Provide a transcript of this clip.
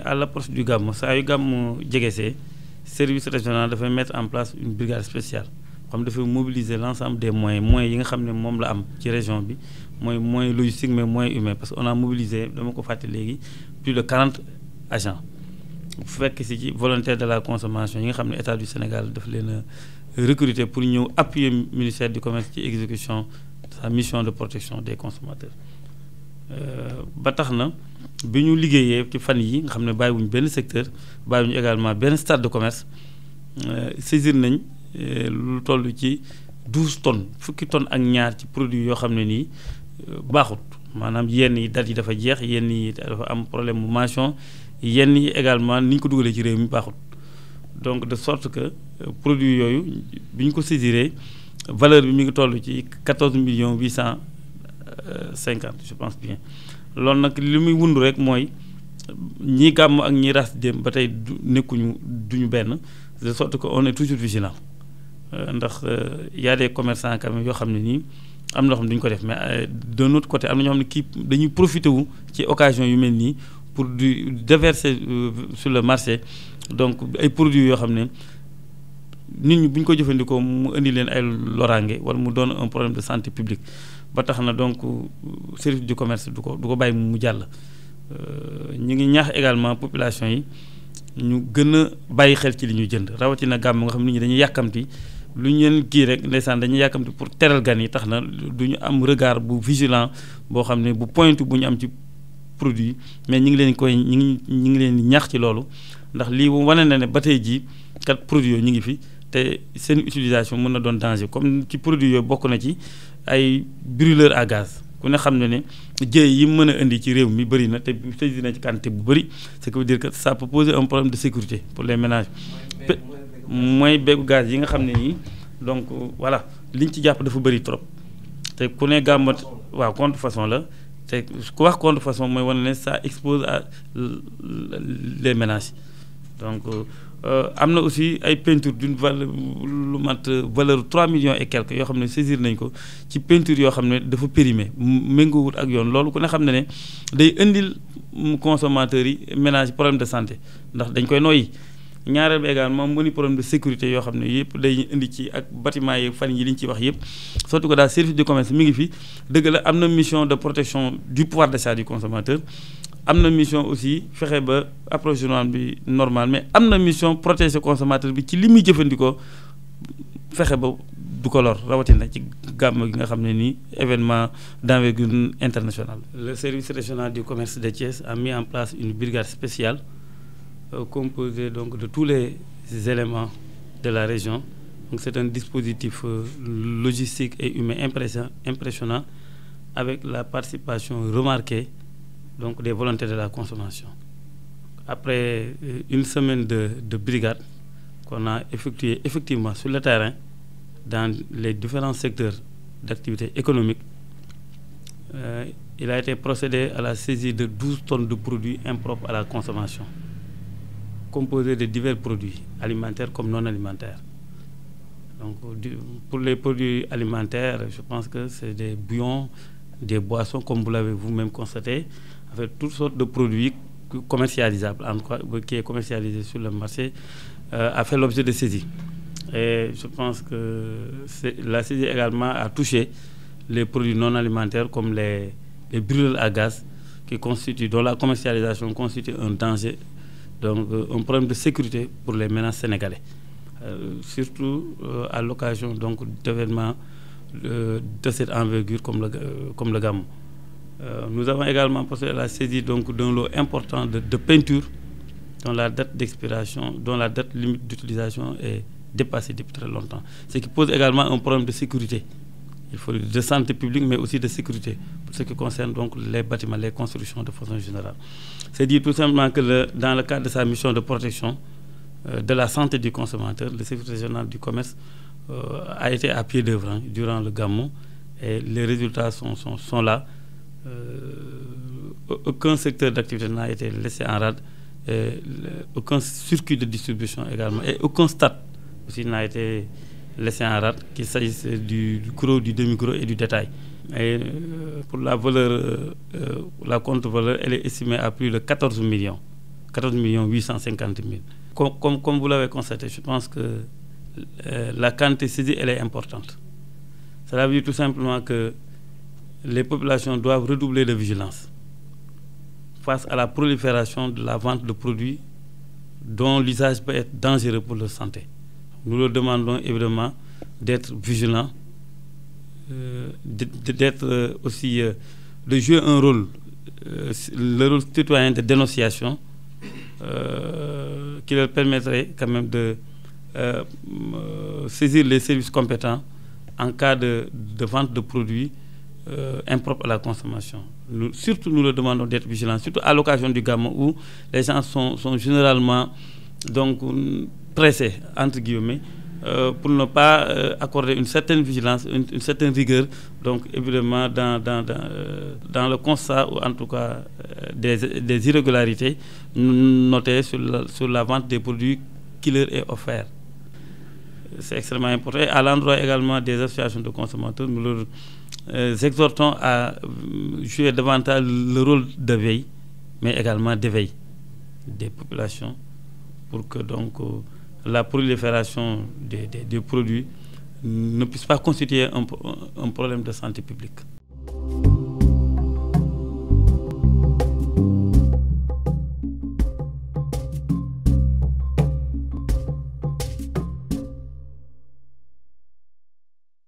À l'approche du Gamou saa yu Gamou jegesee service régional dafay mettre en place une brigade spéciale xam dafay mobiliser l'ensemble des moyens yi nga xam ne moom la am ci région bi mooy moyen logistique mais moyen humain parce que on a mobilisé dama ko fàtte léegi plus de 40 agents bu fekk si ci volontaire de la consommation yi nga xam ne état du Sénégal daf leen a recruter pour ñëw appuyer ministère du commerce ci exécution de sa mission de protection des consommateurs ba tax na bi ñu liggéeyee ci fan yi nga xam ne bàyyiwuñ benn secteur bàyyiwuñu également benn stade de commerce saisir nañ lu toll ci 12 tonnes fukki tonnes ak ñaar ci produit yoo xam ne nii baaxut maanaam yenn yi date yi dafa jeex yenn yi dafa am problème mu mention yenn yi également ni ñu ko dugalee ci réew mi baaxut donc de sorte que produit yooyu bi ñu ko saisiree valeur bi mi ngi toll ci 14 millions 850 je pense bien loolu nag li muy wund rek mooy ñi gàmm ak ñi ras dem ba tey duñu benn de sorte que on est toujours vigilant ndax y a des commerçants quand même yoo xam ne nii am na loo xam ne duñu ko def mais d'un autre côté am na ñoo xam ne kii dañuy profité wu ci occasion yu mel nii pour du déverser sur le marché donc ay produits yoo xam ne nit ñi bu ñu ko jëfandikoo mu indi leen ay loraange wala mu doon un problème de santé publique ba tax na donc service du commerce du ko bàyyi mu jàll. ñu ngi ñaax également population yi ñu gën a bàyyi xel ci li ñuy jënd rawatina gàmm nga xam nit ñi dañuy yàkkamti lu ñu leen kii rek ndeysaan dañuy yàkkamti pour teral gan yi tax na du ñu am regard bu vigilant boo xam ne bu pointu bu ñu am ci produit mais ñu ngi leen di ñaax ci loolu ndax lii wane na ne ba tey jii kat produit yooyu ñu ngi fi te seen utilisation mën na doon danger comme ci produit yooyu bokk na ci ay brûleur à gaz ku ne xam ne ne jëye yi mën a indi ci réew mi bëri na te saisir na ci quantité bu bëri ce qui veut dire que ça peut poser un problème de sécurité pour les ménages mooy bégu gaz yi nga xam ne nii donc voilà liñ ci jàpp dafa bëri trop te ku ne gàmmat waaw contrefaçon la te ku wax contrefaçon mooy wane ne ça expose à les ménages donc am na aussi ay peinture d'une valeur lu mat valeur 3 millions et quelques yoo xam ne saisir nañ ko ci peinture yoo xam ne dafa périmé méngoowut ak yoon loolu ku ne xam ne ne day indil consommateurs yi ménage problème de santé ndax dañ koy noyyi ñaareel bi également mu ni problème de sécurité yoo xam ne yëpp day indi ci ak bâtiment yi fan yi li ñu ciy wax yëpp surtout que daal service du commerce mi ngi fi dëgg la am na mission de protection du pouvoir d'achat du consommateur am na mission aussi fexe ba approvisionnement bi normal mais am na mission protéger consommateur bi ci li muy jëfandikoo fexe ba du ko lor rawatina ci gàmm gi nga xam ne nii événement d'envergure internationale. Le service régional du commerce de Thiès a mis en place une brigade spéciale composée donc de tous les éléments de la région. Donc c'est un dispositif logistique et humain impressionnant avec la participation remarquée donc des volontaires de la consommation. Après une semaine de brigade qu'on a effectué effectivement sur le terrain dans les différents secteurs d'activité économique, il a été procédé à la saisie de 12 tonnes de produits impropres à la consommation, composés de divers produits alimentaires comme non alimentaires. Donc pour les produits alimentaires, je pense que c'est des bouillons, des boissons, comme vous l'avez vous-même constaté, avec toutes sortes de produits commercialisables, en tout cas, qui est commercialisé sur le marché, a fait l'objet de saisie. Et je pense que la saisie également a touché les produits non alimentaires comme les brûleurs à gaz, dont la commercialisation constitue un danger, donc un problème de sécurité pour les ménages sénégalais. Surtout à l'occasion donc d'événements de cette envergure comme le Gamou. Nous avons également procédé à la saisie donc d'un lot important de peinture dont la date d'expiration, dont la date limite d'utilisation est dépassée depuis très longtemps. Ce qui pose également un problème de sécurité. Il faut de santé publique mais aussi de sécurité pour ce qui concerne donc les bâtiments, les constructions de façon générale. C'est dire tout simplement que dans le cadre de sa mission de protection de la santé du consommateur, le service régional du commerce a été à pied d'œuvre durant le Gamou et les résultats sont là. Aucun secteur d'activité n'a été laissé en rade, aucun circuit de distribution également et aucun stade aussi n'a été laissé en rade, qu'il s'agisse du gros, du demi-gros et du détail. Et pour la valeur, la contre-valeur, elle est estimée à plus de 14 millions 14 850 000. Comme vous l'avez constaté, je pense que la quantité saisie, elle est importante. Cela veut dire tout simplement que les populations doivent redoubler de vigilance face à la prolifération de la vente de produits dont l'usage peut être dangereux pour leur santé. Nous leur demandons évidemment d'être vigilants, d'être aussi, de jouer un rôle, le rôle citoyen de dénonciation, qui leur permettrait quand même de saisir les services compétents en cas de vente de produits impropres à la consommation. Nous leur demandons d'être vigilants, surtout à l'occasion du Gamou où les gens sont généralement donc pressés, entre guillemets, pour ne pas accorder une certaine vigilance, une certaine rigueur, donc évidemment dans le constat ou en tout cas des irrégularités notées sur la vente des produits qui leur est offert. C'est extrêmement important. Et à l'endroit également des associations de consommateurs, nous leur exhortons à jouer davantage le rôle de veille, mais également d'éveil des populations pour que donc la prolifération des produits ne puisse pas constituer un problème de santé publique.